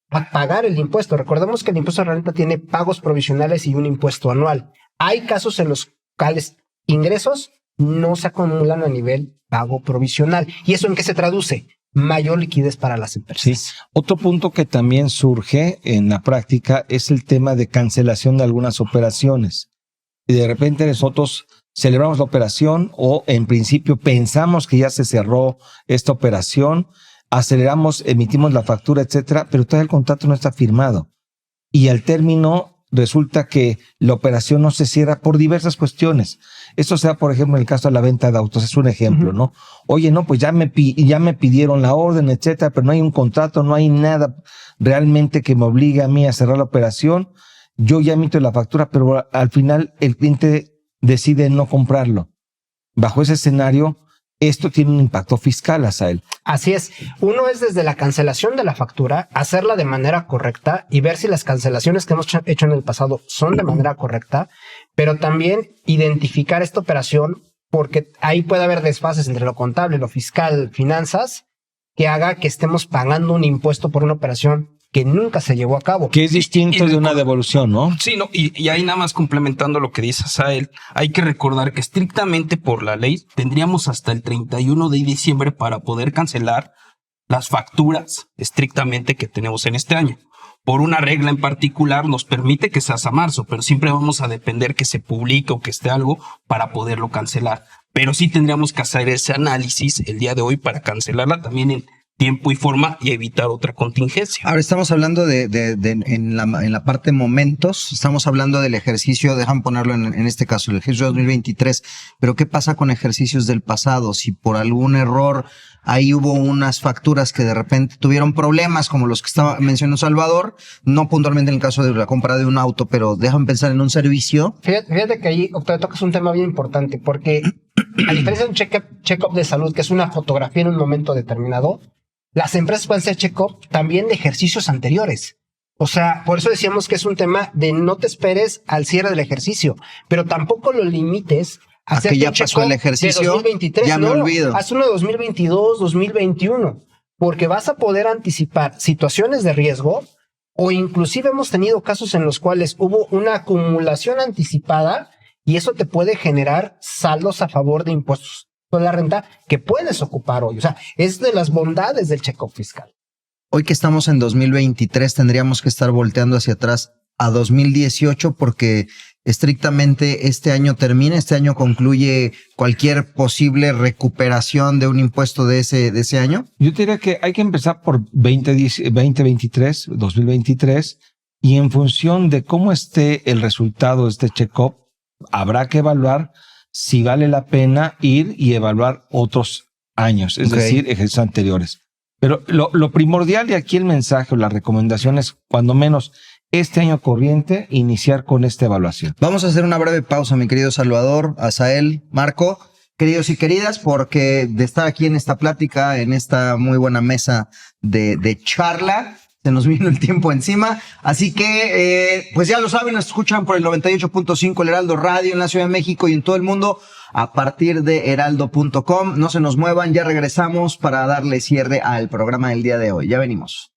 pagar el impuesto. Recordemos que el impuesto de renta tiene pagos provisionales y un impuesto anual. Hay casos en los cuales ingresos no se acumulan a nivel pago provisional. ¿Y eso en qué se traduce? Mayor liquidez para las empresas. Sí. Otro punto que también surge en la práctica es el tema de cancelación de algunas operaciones. Y de repente nosotros celebramos la operación o en principio pensamos que ya se cerró esta operación, aceleramos, emitimos la factura, etcétera, pero todavía el contrato no está firmado. Y al término resulta que la operación no se cierra por diversas cuestiones. Esto se da, por ejemplo, en el caso de la venta de autos, es un ejemplo, ¿no? Oye, no, pues ya me pidieron la orden, etcétera, pero no hay un contrato, no hay nada realmente que me obligue a mí a cerrar la operación. Yo ya emito la factura, pero al final el cliente decide no comprarlo. Bajo ese escenario, esto tiene un impacto fiscal, Asael. Así es. Uno es desde la cancelación de la factura, hacerla de manera correcta y ver si las cancelaciones que hemos hecho en el pasado son de manera correcta, pero también identificar esta operación porque ahí puede haber desfases entre lo contable, lo fiscal, finanzas, que haga que estemos pagando un impuesto por una operación que nunca se llevó a cabo. Que es distinto de una devolución, ¿no? Sí, no, y ahí nada más complementando lo que dice Asael, hay que recordar que estrictamente por la ley tendríamos hasta el 31 de diciembre para poder cancelar las facturas estrictamente que tenemos en este año. Por una regla en particular nos permite que sea hasta marzo, pero siempre vamos a depender que se publique o que esté algo para poderlo cancelar. Pero sí tendríamos que hacer ese análisis el día de hoy para cancelarla también en tiempo y forma y evitar otra contingencia. Ahora estamos hablando en la parte momentos, estamos hablando del ejercicio, déjame ponerlo en este caso, el ejercicio 2023, pero ¿qué pasa con ejercicios del pasado? Si por algún error ahí hubo unas facturas que de repente tuvieron problemas, como los que mencionó Salvador, no puntualmente en el caso de la compra de un auto, pero déjame pensar en un servicio. Fíjate que ahí, Octavio, tocas un tema bien importante, porque a diferencia de un check-up de salud, que es una fotografía en un momento determinado, las empresas pueden hacer check-up también de ejercicios anteriores. O sea, por eso decíamos que es un tema de no te esperes al cierre del ejercicio, pero tampoco lo limites a hacer que ya pasó el ejercicio, de 2023. ya me olvido. Haz uno de 2022, 2021, porque vas a poder anticipar situaciones de riesgo o inclusive hemos tenido casos en los cuales hubo una acumulación anticipada y eso te puede generar saldos a favor de impuestos de la renta que puedes ocupar hoy. O sea, es de las bondades del check-up fiscal. Hoy que estamos en 2023 tendríamos que estar volteando hacia atrás a 2018 porque estrictamente este año termina, este año concluye cualquier posible recuperación de un impuesto de ese año. Yo diría que hay que empezar por 2023, y en función de cómo esté el resultado de este check-up, habrá que evaluar si vale la pena ir y evaluar otros años, es decir, ejercicios anteriores. Pero lo primordial de aquí el mensaje o la recomendación es, cuando menos este año corriente, iniciar con esta evaluación. Vamos a hacer una breve pausa, mi querido Salvador, Asael, Marco, queridos y queridas, porque de estar aquí en esta plática, en esta muy buena mesa de charla, se nos vino el tiempo encima, así que pues ya lo saben, nos escuchan por el 98.5 el Heraldo Radio en la Ciudad de México y en todo el mundo a partir de heraldo.com. No se nos muevan, ya regresamos para darle cierre al programa del día de hoy. Ya venimos.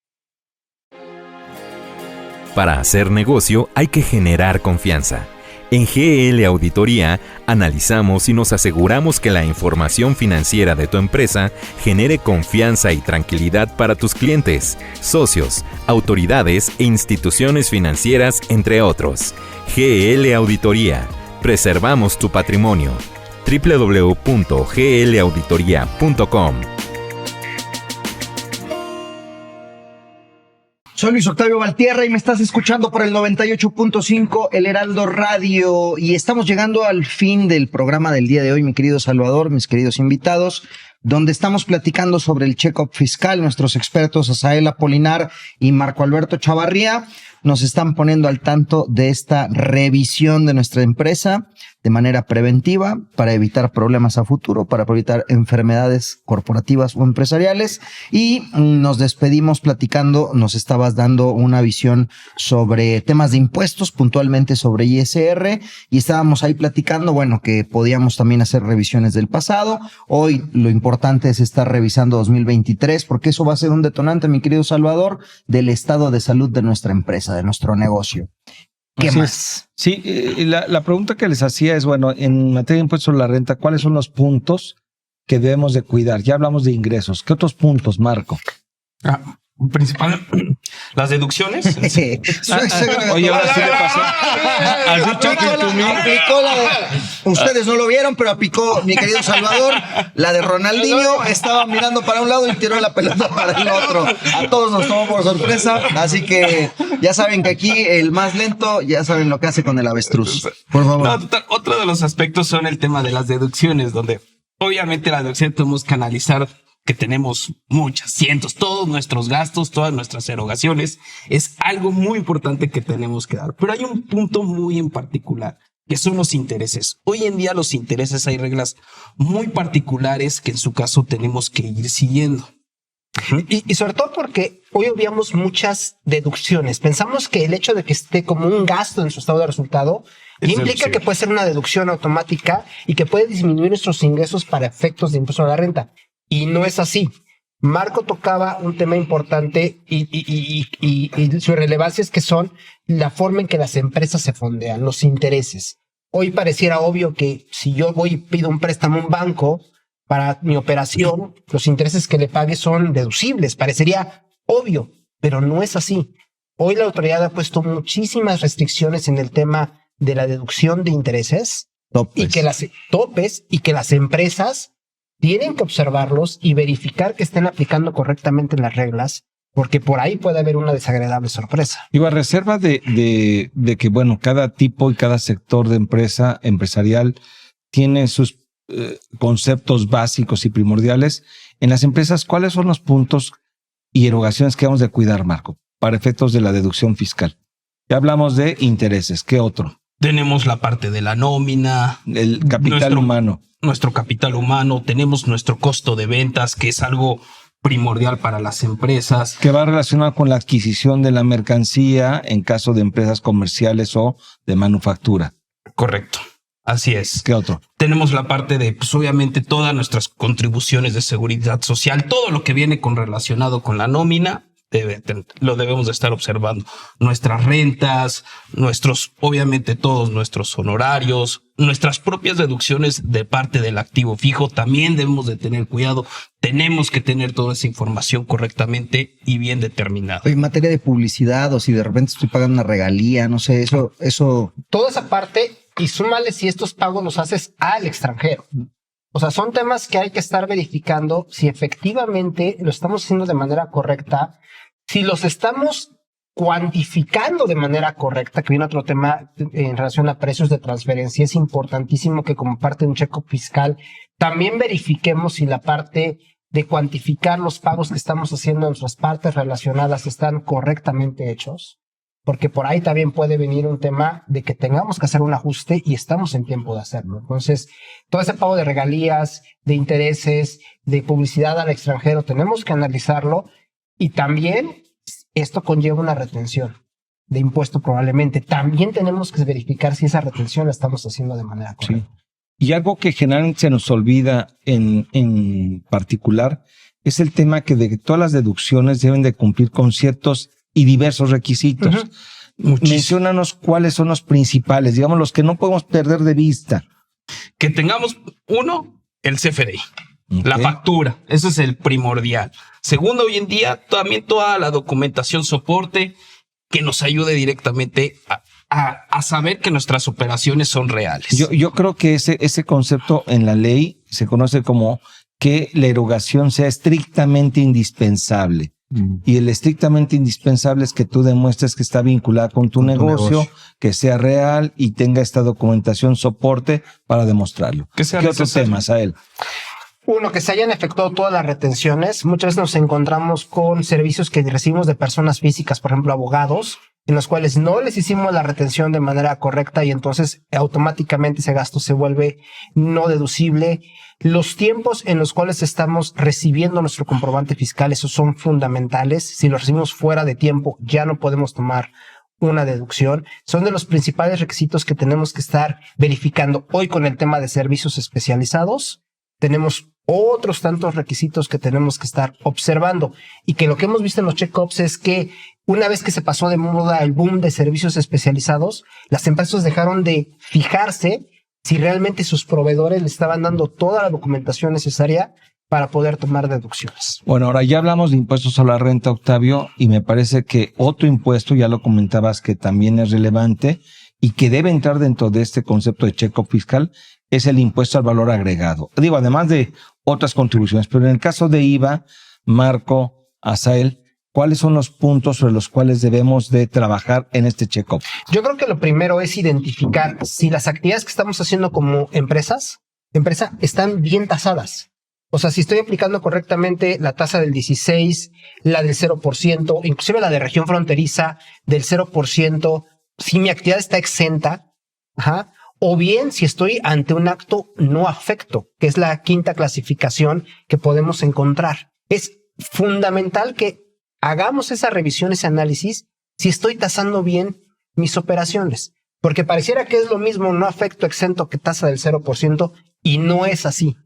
Para hacer negocio hay que generar confianza. En GL Auditoría analizamos y nos aseguramos que la información financiera de tu empresa genere confianza y tranquilidad para tus clientes, socios, autoridades e instituciones financieras, entre otros. GL Auditoría. Preservamos tu patrimonio. www.glauditoria.com. Soy Luis Octavio Valtierra y me estás escuchando por el 98.5 El Heraldo Radio y estamos llegando al fin del programa del día de hoy, mi querido Salvador, mis queridos invitados. donde estamos platicando sobre el check-up fiscal. Nuestros expertos Asael Apolinar y Marco Alberto Chavarría nos están poniendo al tanto de esta revisión de nuestra empresa de manera preventiva para evitar problemas a futuro, para evitar enfermedades corporativas o empresariales. Y nos despedimos platicando, nos estabas dando una visión sobre temas de impuestos, puntualmente sobre ISR, y estábamos ahí platicando, bueno, que podíamos también hacer revisiones del pasado. Hoy lo importante es estar revisando 2023, porque eso va a ser un detonante, mi querido Salvador, del estado de salud de nuestra empresa, de nuestro negocio. ¿Qué Así más? es. Sí, la pregunta que les hacía es, bueno, en materia de impuestos sobre la renta, ¿cuáles son los puntos que debemos de cuidar? Ya hablamos de ingresos. ¿Qué otros puntos, Marco? Principal, las deducciones. Oye, ahora sí le pasó. Has dicho que tú mismo. Aplicó la de, ustedes no lo vieron, pero aplicó mi querido Salvador, la de Ronaldinho. Estaba mirando para un lado y tiró la pelota para el otro. A todos nos tomó por sorpresa. Así que ya saben que aquí el más lento, ya saben lo que hace con el avestruz. Por favor. No, total, otro de los aspectos son el tema de las deducciones, donde obviamente la deducción tenemos que analizar que tenemos muchas, cientos, todos nuestros gastos, todas nuestras erogaciones. Es algo muy importante que tenemos que dar. Pero hay un punto muy en particular, que son los intereses. Hoy en día los intereses hay reglas muy particulares que en su caso tenemos que ir siguiendo. Y sobre todo porque hoy obviamos muchas deducciones. Pensamos que el hecho de que esté como un gasto en su estado de resultado implica que puede ser una deducción automática y que puede disminuir nuestros ingresos para efectos de impuesto a la renta. Y no es así. Marco tocaba un tema importante y su relevancia es que son la forma en que las empresas se fondean, los intereses. Hoy pareciera obvio que si yo voy y pido un préstamo a un banco para mi operación, los intereses que le pague son deducibles. Parecería obvio, pero no es así. Hoy la autoridad ha puesto muchísimas restricciones en el tema de la deducción de intereses y que las empresas tienen que observarlos y verificar que estén aplicando correctamente las reglas, porque por ahí puede haber una desagradable sorpresa. Digo, a reserva de que, bueno, cada tipo y cada sector de empresa empresarial tiene sus conceptos básicos y primordiales. En las empresas, ¿cuáles son los puntos y erogaciones que debemos de cuidar, Marco, para efectos de la deducción fiscal? Ya hablamos de intereses. ¿Qué otro? Tenemos la parte de la nómina, El capital humano. Nuestro capital humano, tenemos nuestro costo de ventas, que es algo primordial para las empresas. Que va relacionado con la adquisición de la mercancía en caso de empresas comerciales o de manufactura. Correcto. Así es. ¿Qué otro? Tenemos la parte de, pues obviamente, todas nuestras contribuciones de seguridad social, todo lo que viene relacionado con la nómina, lo debemos de estar observando. Nuestras rentas, obviamente todos nuestros honorarios, nuestras propias deducciones de parte del activo fijo, también debemos de tener cuidado. Tenemos que tener toda esa información correctamente y bien determinada. En materia de publicidad, o si de repente estoy pagando una regalía, no sé, eso. Toda esa parte, y súmale si estos pagos los haces al extranjero. O sea, son temas que hay que estar verificando si efectivamente lo estamos haciendo de manera correcta, si los estamos cuantificando de manera correcta, que viene otro tema en relación a precios de transferencia. Es importantísimo que como parte de un check-up fiscal también verifiquemos si la parte de cuantificar los pagos que estamos haciendo en nuestras partes relacionadas están correctamente hechos, porque por ahí también puede venir un tema de que tengamos que hacer un ajuste y estamos en tiempo de hacerlo. Entonces, todo ese pago de regalías, de intereses, de publicidad al extranjero, tenemos que analizarlo. Y también esto conlleva una retención de impuesto probablemente. También tenemos que verificar si esa retención la estamos haciendo de manera correcta. Sí. Y algo que generalmente se nos olvida en particular es el tema que de que todas las deducciones deben de cumplir con ciertos y diversos requisitos. Menciónanos cuáles son los principales, digamos los que no podemos perder de vista. Que tengamos el CFDI. Okay. La factura, eso es el primordial. Segundo, hoy en día también toda la documentación soporte que nos ayude directamente a saber que nuestras operaciones son reales. Yo creo que ese concepto en la ley se conoce como que la erogación sea estrictamente indispensable. Y el estrictamente indispensable es que tú demuestres que está vinculada con tu negocio, que sea real y tenga esta documentación soporte para demostrarlo. Que sea ¿Qué otros temas a él? Uno, que se hayan efectuado todas las retenciones. Muchas veces nos encontramos con servicios que recibimos de personas físicas, por ejemplo, abogados, en los cuales no les hicimos la retención de manera correcta y entonces automáticamente ese gasto se vuelve no deducible. Los tiempos en los cuales estamos recibiendo nuestro comprobante fiscal, esos son fundamentales. Si lo recibimos fuera de tiempo, ya no podemos tomar una deducción. Son de los principales requisitos que tenemos que estar verificando hoy con el tema de servicios especializados. Tenemos otros tantos requisitos que tenemos que estar observando y que lo que hemos visto en los check-ups es que una vez que se pasó de moda el boom de servicios especializados, las empresas dejaron de fijarse si realmente sus proveedores le estaban dando toda la documentación necesaria para poder tomar deducciones. Bueno, ahora ya hablamos de impuestos a la renta, Octavio, y me parece que otro impuesto, ya lo comentabas, que también es relevante y que debe entrar dentro de este concepto de check-up fiscal, es el impuesto al valor agregado. Digo, además de otras contribuciones, pero en el caso de IVA, Marco, Asael, ¿cuáles son los puntos sobre los cuales debemos de trabajar en este check-up? Yo creo que lo primero es identificar si las actividades que estamos haciendo como empresa están bien tasadas. O sea, si estoy aplicando correctamente la tasa del 16, la del 0%, inclusive la de región fronteriza del 0%, si mi actividad está exenta, o bien si estoy ante un acto no afecto, que es la quinta clasificación que podemos encontrar. Es fundamental que hagamos esa revisión, ese análisis, si estoy tasando bien mis operaciones, porque pareciera que es lo mismo no afecto exento que tasa del 0% y no es así.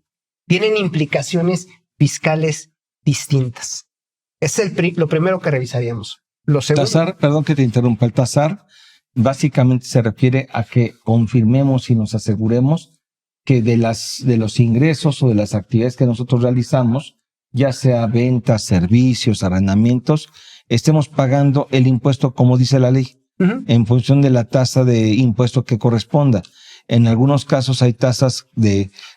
Tienen implicaciones fiscales distintas. Es lo primero que revisaríamos. Lo segundo, Tasar, perdón que te interrumpa, el tasar básicamente se refiere a que confirmemos y nos aseguremos que de los ingresos o de las actividades que nosotros realizamos, ya sea ventas, servicios, arrendamientos, estemos pagando el impuesto como dice la ley, en función de la tasa de impuesto que corresponda. En algunos casos hay tasas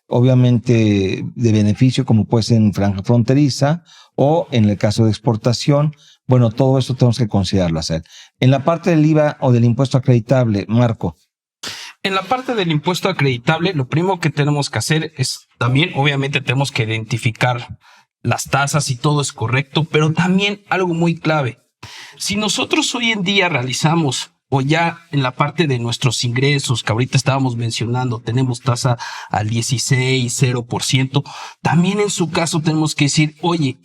obviamente, de beneficio, como puede ser en franja fronteriza, o en el caso de exportación. Bueno, todo eso tenemos que considerarlo hacer. En la parte del IVA o del impuesto acreditable, Marco. En la parte del impuesto acreditable, lo primero que tenemos que hacer es también, obviamente, tenemos que identificar las tasas y todo es correcto, pero también algo muy clave. Si nosotros hoy en día realizamos o ya en la parte de nuestros ingresos, que ahorita estábamos mencionando, tenemos tasa al 16, 0%, también en su caso tenemos que decir, oye,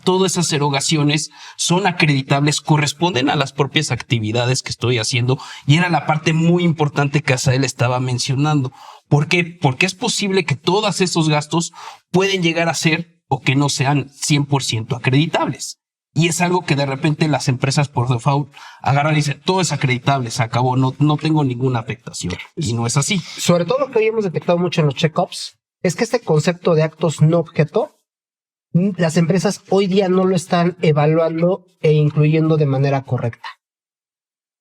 todas esas erogaciones son acreditables, corresponden a las propias actividades que estoy haciendo y era la parte muy importante que Asael estaba mencionando. ¿Por qué? Porque es posible que todos esos gastos pueden llegar a ser o que no sean 100% acreditables. Y es algo que de repente las empresas por default agarran y dicen, todo es acreditable, se acabó, no tengo ninguna afectación. Y no es así. Sobre todo lo que hoy hemos detectado mucho en los check-ups es que este concepto de actos no objeto, las empresas hoy día no lo están evaluando e incluyendo de manera correcta.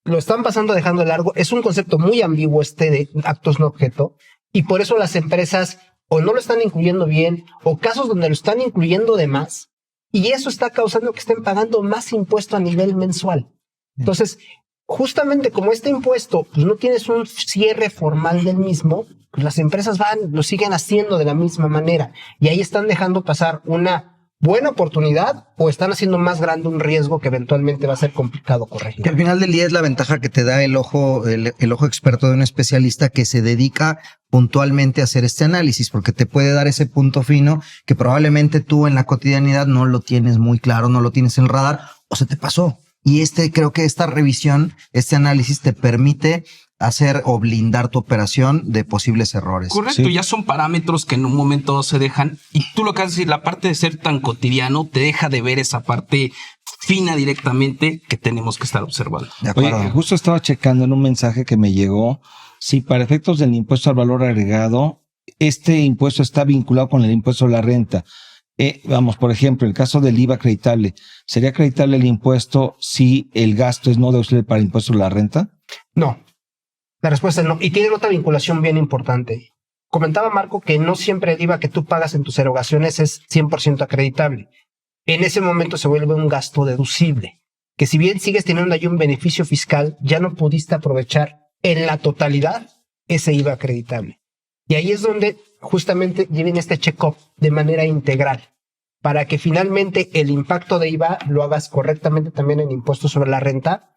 Lo están pasando dejando de largo. Es un concepto muy ambiguo de actos no objeto y por eso las empresas o no lo están incluyendo bien o casos donde lo están incluyendo de más y eso está causando que estén pagando más impuesto a nivel mensual. Entonces, justamente como este impuesto pues no tienes un cierre formal del mismo, pues las empresas lo siguen haciendo de la misma manera y ahí están dejando pasar una buena oportunidad o están haciendo más grande un riesgo que eventualmente va a ser complicado corregir. Que al final del día es la ventaja que te da el ojo experto de un especialista que se dedica puntualmente a hacer este análisis, porque te puede dar ese punto fino que probablemente tú en la cotidianidad no lo tienes muy claro, no lo tienes en el radar o se te pasó. Y creo que esta revisión, este análisis te permite hacer o blindar tu operación de posibles errores. Correcto, Sí. ya son parámetros que en un momento se dejan y tú lo que haces es decir, la parte de ser tan cotidiano te deja de ver esa parte fina directamente que tenemos que estar observando. De acuerdo. Oye, justo estaba checando en un mensaje que me llegó, si para efectos del impuesto al valor agregado, este impuesto está vinculado con el impuesto a la renta. Vamos, por ejemplo, el caso del IVA acreditable, ¿sería acreditable el impuesto si el gasto es no deducible para el impuesto a la renta? No, la respuesta es no. Y tiene otra vinculación bien importante. Comentaba Marco que no siempre el IVA que tú pagas en tus erogaciones es 100% acreditable. En ese momento se vuelve un gasto deducible, que si bien sigues teniendo ahí un beneficio fiscal, ya no pudiste aprovechar en la totalidad ese IVA acreditable. Y ahí es donde justamente lleven este check-up de manera integral, para que finalmente el impacto de IVA lo hagas correctamente también en impuestos sobre la renta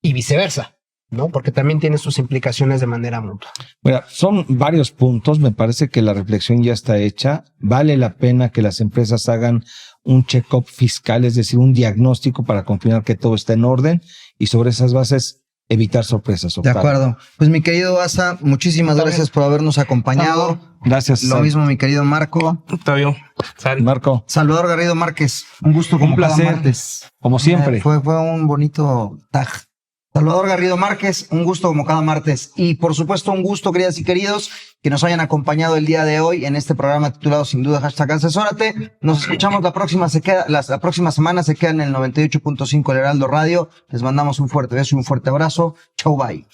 y viceversa, ¿no? Porque también tiene sus implicaciones de manera mutua. Mira, son varios puntos. Me parece que la reflexión ya está hecha. Vale la pena que las empresas hagan un check-up fiscal, es decir, un diagnóstico para confirmar que todo está en orden y sobre esas bases evitar sorpresas. De Octavio. acuerdo. Pues mi querido Asa, muchísimas gracias por habernos acompañado. Gracias. Lo mismo, mi querido Marco. Octavio, sal. Marco, Salvador Garrido Márquez, un gusto como Un placer, cada martes. como siempre. Fue un bonito tag. Salvador Garrido Márquez, un gusto como cada martes. Y por supuesto, un gusto, queridas y queridos, que nos hayan acompañado el día de hoy en este programa titulado Sin Duda #Asesórate. Nos escuchamos la próxima semana, se queda en el 98.5 El Heraldo Radio. Les mandamos un fuerte beso y un fuerte abrazo. Chau, bye.